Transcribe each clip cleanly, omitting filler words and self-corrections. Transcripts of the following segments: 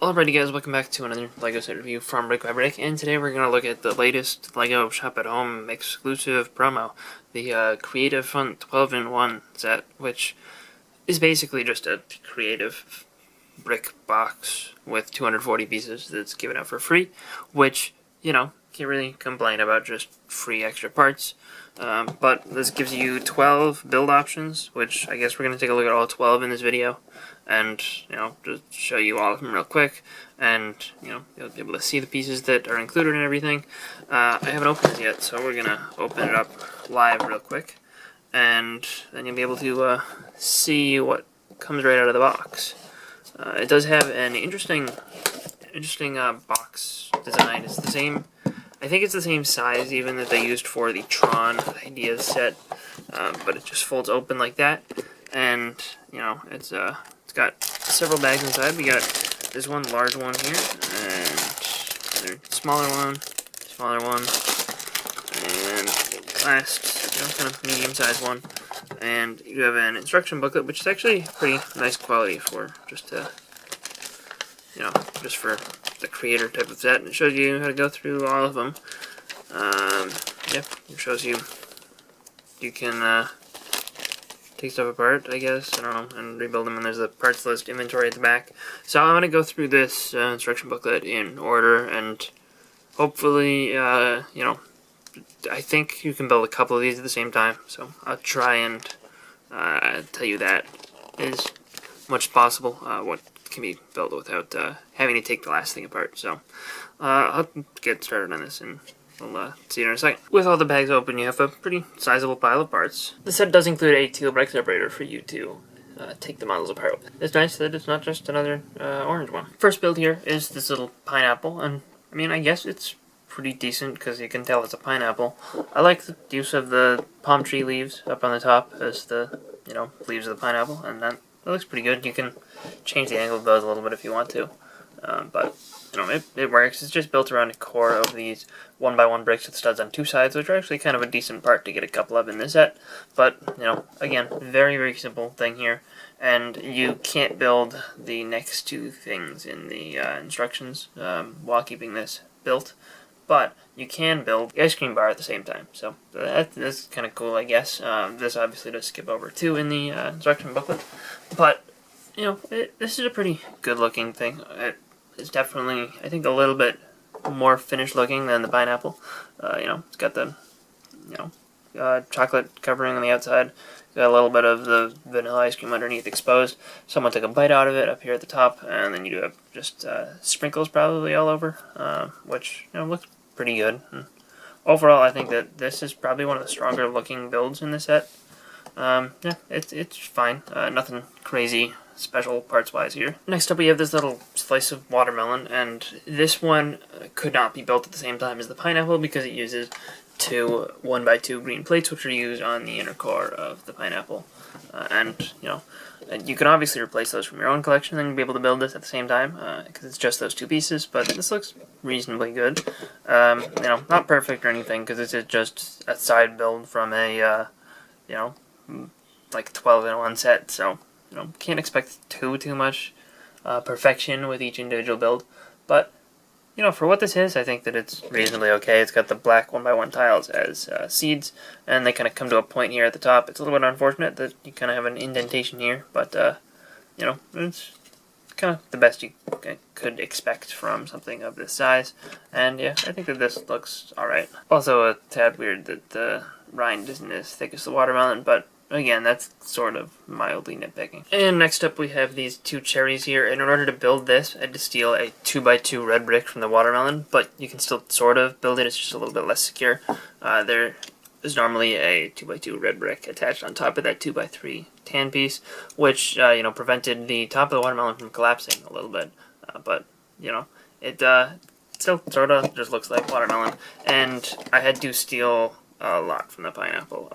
Alrighty guys, welcome back to another LEGO set review from BrickByBrick, and today we're going to look at the latest LEGO Shop at Home exclusive promo, the Creative Fun 12-in-1 set, which is basically just a creative brick box with 240 pieces that's given out for free, which, you know, can't really complain about, just free extra parts. But this gives you 12 build options, which I guess we're going to take a look at all 12 in this video, and, you know, just show you all of them real quick, and, you know, you'll be able to see the pieces that are included and everything. I haven't opened this yet, so we're going to open it up live real quick, and then you'll be able to see what comes right out of the box. It does have an interesting box design. It's the same, I think it's the same size even that they used for the Tron Ideas set, but it just folds open like that, and, you know, it's got several bags inside. We got this one large one here, and another smaller one, and last, you know, kind of medium-sized one. And you have an instruction booklet, which is actually pretty nice quality for just you know, just for the creator type of set. And it shows you how to go through all of them. Yep, it shows you can take stuff apart, I guess, I don't know, and rebuild them, and there's a parts list inventory at the back. So I'm going to go through this instruction booklet in order, and hopefully, you know, I think you can build a couple of these at the same time, so I'll try and tell you that as much as possible, what can be built without having to take the last thing apart. So I'll get started on this, and we'll see you in a second. With all the bags open, you have a pretty sizable pile of parts. The set does include a teal brick separator for you to take the models apart with. It's nice that it's not just another orange one. First build here is this little pineapple, and I mean, I guess it's pretty decent because you can tell it's a pineapple. I like the use of the palm tree leaves up on the top as the, you know, leaves of the pineapple, and that looks pretty good. You can change the angle of those a little bit if you want to, but you know, it works. It's just built around a core of these 1x1 bricks with studs on two sides, which are actually kind of a decent part to get a couple of in this set. But, you know, again, very, very simple thing here, and you can't build the next two things in the instructions while keeping this built, but you can build the ice cream bar at the same time, so that's kind of cool, I guess. This obviously does skip over 2 in the instruction booklet, but, you know, this is a pretty good-looking thing. It's definitely, I think, a little bit more finished looking than the pineapple. You know, it's got the, you know, chocolate covering on the outside. Got a little bit of the vanilla ice cream underneath exposed. Someone took a bite out of it up here at the top, and then you do have just sprinkles probably all over, which, you know, looks pretty good. And overall, I think that this is probably one of the stronger looking builds in the set. Yeah, it's fine. Nothing crazy special parts wise here. Next up we have this little slice of watermelon, and this one could not be built at the same time as the pineapple because it uses 2 1x2 green plates, which are used on the inner core of the pineapple. And, you know, you can obviously replace those from your own collection and be able to build this at the same time, because it's just those 2 pieces, but this looks reasonably good. You know, not perfect or anything, because this is just a side build from a, you know, like 12-in-1 set, so, you know, can't expect too much perfection with each individual build, but, you know, for what this is, I think that it's reasonably okay. It's got the black 1x1 tiles as seeds, and they kind of come to a point here at the top. It's a little bit unfortunate that you kind of have an indentation here, but, you know, it's kind of the best you could expect from something of this size, and yeah, I think that this looks alright. Also a tad weird that the rind isn't as thick as the watermelon, but again, that's sort of mildly nitpicking. And next up we have these 2 cherries here, and in order to build this, I had to steal a 2x2 red brick from the watermelon, but you can still sort of build it, it's just a little bit less secure. There is normally a 2x2 red brick attached on top of that 2x3 tan piece, which, you know, prevented the top of the watermelon from collapsing a little bit, but, you know, it still sort of just looks like watermelon, and I had to steal a lot from the pineapple.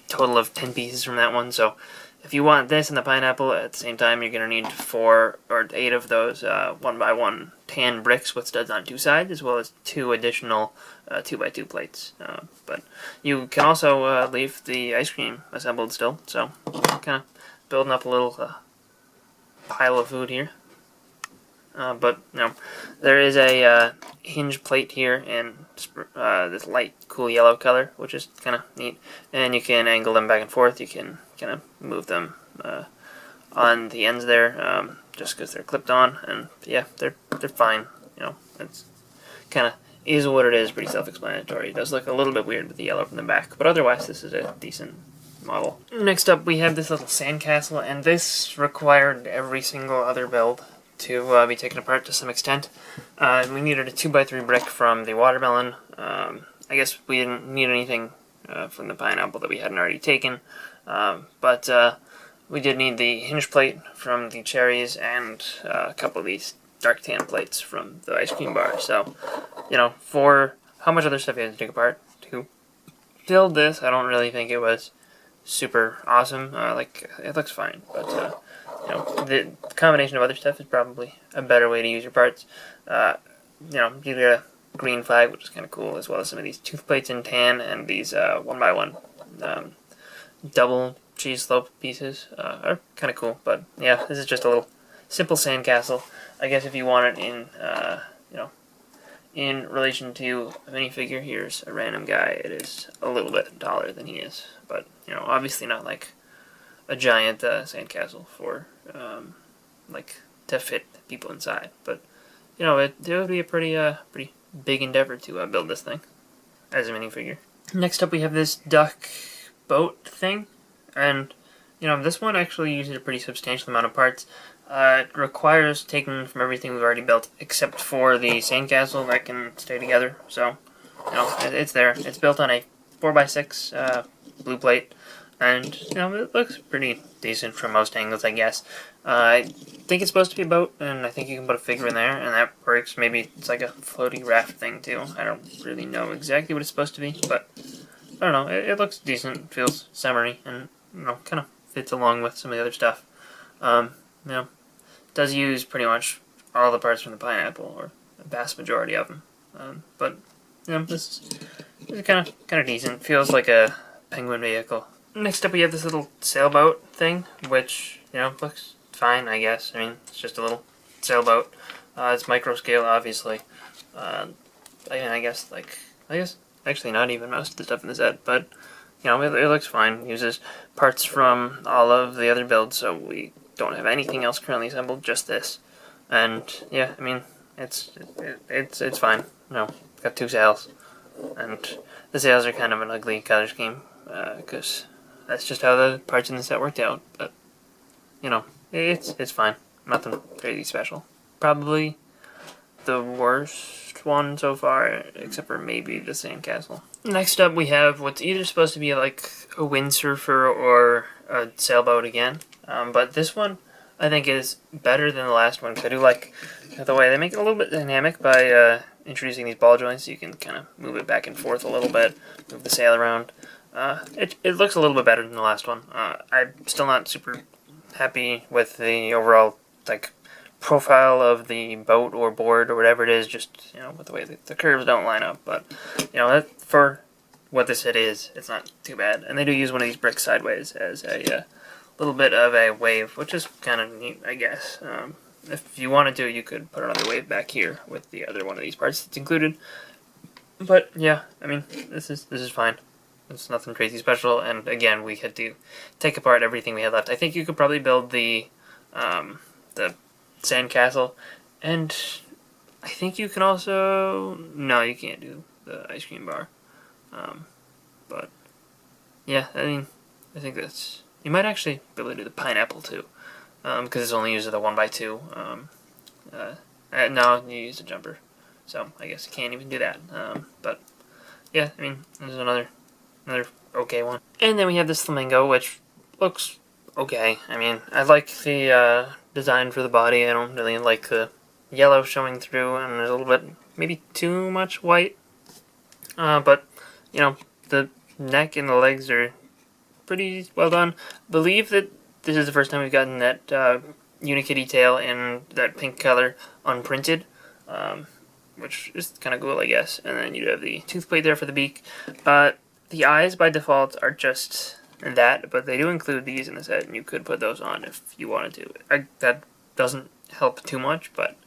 Total of 10 pieces from that one, so if you want this and the pineapple at the same time, you're going to need 4 or 8 of those 1x1 tan bricks with studs on 2 sides, as well as 2 additional 2x2 plates. But you can also leave the ice cream assembled still, so kind of building up a little pile of food here. But there is a hinge plate here in this light, cool yellow color, which is kind of neat. And you can angle them back and forth. You can kind of move them on the ends there, just because they're clipped on. And yeah, they're fine. It's kind of is what it is. Pretty self-explanatory. It does look a little bit weird with the yellow from the back, but otherwise this is a decent model. Next up, we have this little sandcastle, and this required every single other build to be taken apart to some extent. We needed a 2x3 brick from the watermelon. I guess we didn't need anything from the pineapple that we hadn't already taken, but we did need the hinge plate from the cherries and a couple of these dark tan plates from the ice cream bar. So, for how much other stuff you had to take apart to build this, I don't really think it was super awesome. It looks fine, but the combination of other stuff is probably a better way to use your parts. You get a green flag, which is kind of cool, as well as some of these tooth plates in tan and these 1x1 double cheese slope pieces are kind of cool. But yeah, this is just a little simple sandcastle. I guess if you want it in relation to a minifigure, here's a random guy. It is a little bit taller than he is, but obviously not like a giant sandcastle for to fit people inside. But it would be a pretty big endeavor to build this thing as a minifigure. Next up, we have this duck boat thing, and this one actually uses a pretty substantial amount of parts. It requires taking from everything we've already built, except for the sandcastle that can stay together. So, it's there. It's built on a 4x6 blue plate, and it looks pretty decent from most angles, I guess. I think it's supposed to be a boat, and I think you can put a figure in there, and that works. Maybe it's like a floaty raft thing too. I don't really know exactly what it's supposed to be, but I don't know. It looks decent, feels summery, and kind of fits along with some of the other stuff. Does use pretty much all the parts from the pineapple, or a vast majority of them. But this is kind of decent. Feels like a penguin vehicle. Next up, we have this little sailboat thing, which looks fine, I guess. I mean, it's just a little sailboat. It's micro scale, obviously. I guess actually not even most of the stuff in the set, but it looks fine. Uses parts from all of the other builds, so we don't have anything else currently assembled, just this. And yeah, I mean, it's fine. Got two sails, and the sails are kind of an ugly color scheme because that's just how the parts in the set worked out. But it's fine. Nothing crazy special. Probably the worst one so far, except for maybe the sandcastle. Next up, we have what's either supposed to be like a windsurfer or a sailboat again. But this one, I think, is better than the last one, because I do like the way they make it a little bit dynamic by introducing these ball joints, so you can kind of move it back and forth a little bit, move the sail around. It looks a little bit better than the last one. I'm still not super happy with the overall profile of the boat or board or whatever it is, just with the way the curves don't line up. But for what this set is, it's not too bad. And they do use one of these bricks sideways as a little bit of a wave, which is kind of neat, I guess. If you wanted to, you could put another wave back here with the other one of these parts that's included. But yeah, I mean, this is fine. It's nothing crazy special, and again, we had to take apart everything we had left. I think you could probably build the sandcastle, and I think you can also... No, you can't do the ice cream bar. But yeah, I mean, I think that's... You might actually be able to do the pineapple too, because it's only uses the 1x2. No, you use a jumper, so I guess you can't even do that. But yeah, I mean, there's another okay one. And then we have this flamingo, which looks okay. I mean, I like the design for the body. I don't really like the yellow showing through, and there's a little bit, maybe too much white. But the neck and the legs are pretty well done. I believe that this is the first time we've gotten that Unikitty tail in that pink color unprinted, which is kind of cool, I guess. And then you have the tooth plate there for the beak. The eyes by default are just that, but they do include these in the set, and you could put those on if you wanted to. That doesn't help too much, but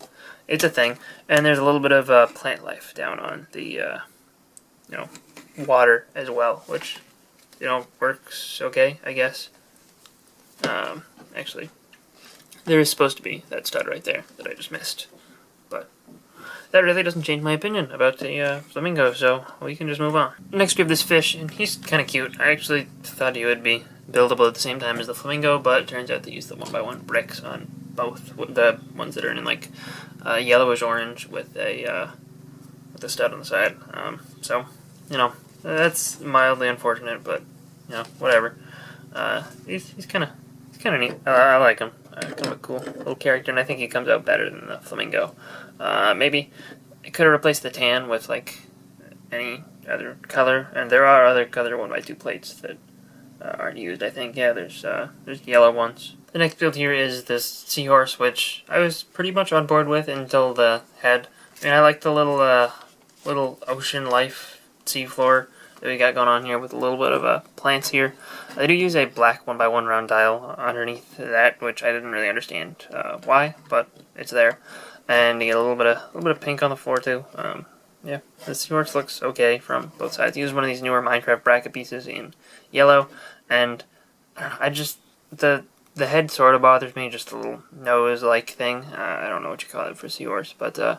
it's a thing. And there's a little bit of plant life down on the water as well, which works okay, I guess. Actually, there is supposed to be that stud right there that I just missed, but that really doesn't change my opinion about the flamingo, so we can just move on. Next we have this fish, and he's kind of cute. I actually thought he would be buildable at the same time as the flamingo, but it turns out they use the 1x1 bricks on both, the ones that are in like yellowish orange with a stud on the side. So that's mildly unfortunate, but whatever. He's kind of neat. I like him. Kind of a cool little character, and I think he comes out better than the flamingo. Maybe I could have replaced the tan with like any other color, and there are other color 1x2 plates that aren't used. I think there's yellow ones. The next build here is this Seahorse, which I was pretty much on board with until the head. I mean, I like the little ocean life seafloor that we got going on here with a little bit of plants here. I do use a black 1x1 round dial underneath that, which I didn't really understand why, but it's there. And you get a little bit of pink on the floor too. Yeah, the Seahorse looks okay from both sides. I used one of these newer Minecraft bracket pieces in yellow, and I just the head sort of bothers me, just a little nose-like thing. I don't know what you call it for Seahorse, but I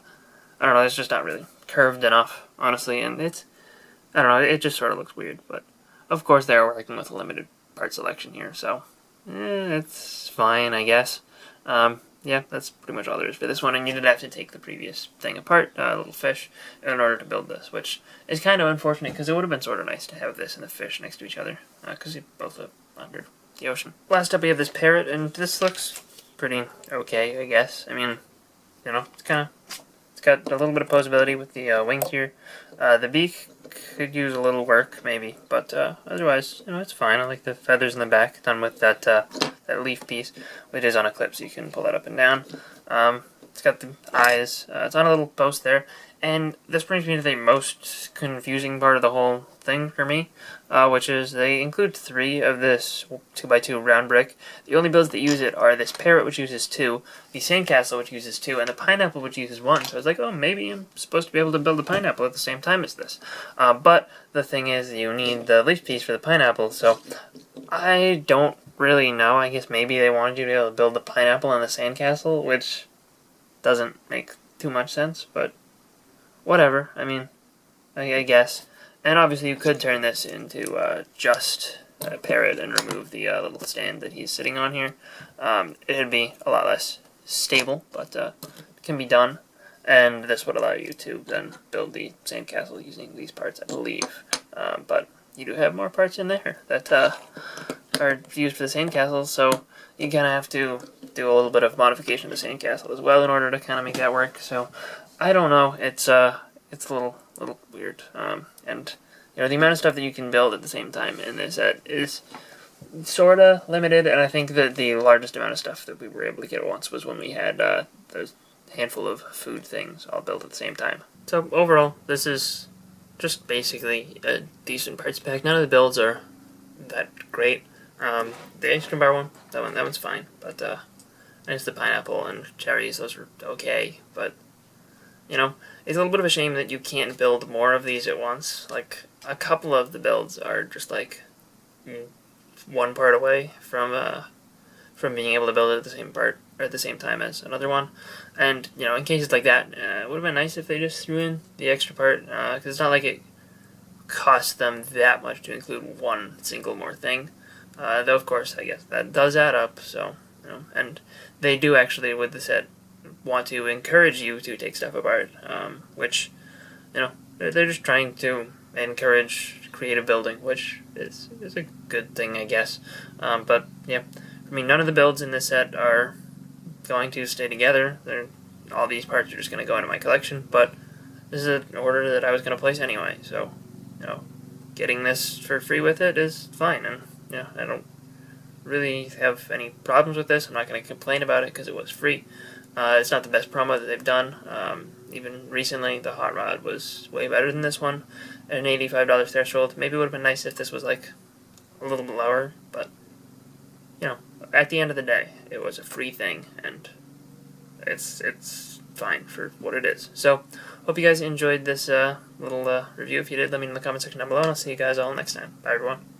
don't know. It's just not really curved enough, honestly, and I don't know. It just sort of looks weird, but of course they're working with a limited part selection here, so it's fine, I guess. Yeah, that's pretty much all there is for this one, and you did have to take the previous thing apart, little fish, in order to build this, which is kind of unfortunate, because it would have been sort of nice to have this and the fish next to each other, because you both live under the ocean. Last up we have this parrot, and this looks pretty okay, I guess. I mean, it's got a little bit of posability with the wings here. The beak could use a little work, maybe, but otherwise, it's fine. I like the feathers in the back, done with that leaf piece, which is on a clip, so you can pull that up and down. It's got the eyes. It's on a little post there, and this brings me to the most confusing part of the whole thing for me, which is they include 3 of this 2x2 round brick. The only builds that use it are this parrot, which uses 2, the sandcastle, which uses 2, and the pineapple, which uses 1. So I was like, oh, maybe I'm supposed to be able to build a pineapple at the same time as this. But the thing is, you need the leaf piece for the pineapple, so I don't really know. I guess maybe they wanted you to be able to build the pineapple and the sandcastle, which doesn't make too much sense, but whatever. I mean, I guess. And obviously you could turn this into just a parrot and remove the little stand that he's sitting on here. It'd be a lot less stable, but it can be done. And this would allow you to then build the sandcastle using these parts, I believe. But you do have more parts in there that are used for the sandcastle, so you kind of have to do a little bit of modification to the sandcastle as well in order to kind of make that work. So I don't know. It's a little weird. And the amount of stuff that you can build at the same time in this set is sort of limited, and I think that the largest amount of stuff that we were able to get at once was when we had those handful of food things all built at the same time. So overall, this is just basically a decent parts pack. None of the builds are that great. The extra bar one, that one's fine, but it's the pineapple and cherries, those are okay, but it's a little bit of a shame that you can't build more of these at once. Like, a couple of the builds are just like one part away from being able to build it at the same time as another one. And in cases like that, it would have been nice if they just threw in the extra part, because it's not like it costs them that much to include one single more thing. Though of course, I guess that does add up. So and they do actually with the set want to encourage you to take stuff apart, which they're just trying to encourage creative building, which is a good thing, I guess. But yeah, I mean, none of the builds in this set are going to stay together. All these parts are just going to go into my collection, but this is an order that I was going to place anyway, so getting this for free with it is fine, and I don't really have any problems with this. I'm not going to complain about it because it was free. It's not the best promo that they've done. Even recently, the Hot Rod was way better than this one at an $85 threshold. Maybe it would have been nice if this was like a little bit lower, but at the end of the day, it was a free thing, and it's fine for what it is. So, hope you guys enjoyed this little review. If you did, let me know in the comment section down below, and I'll see you guys all next time. Bye, everyone.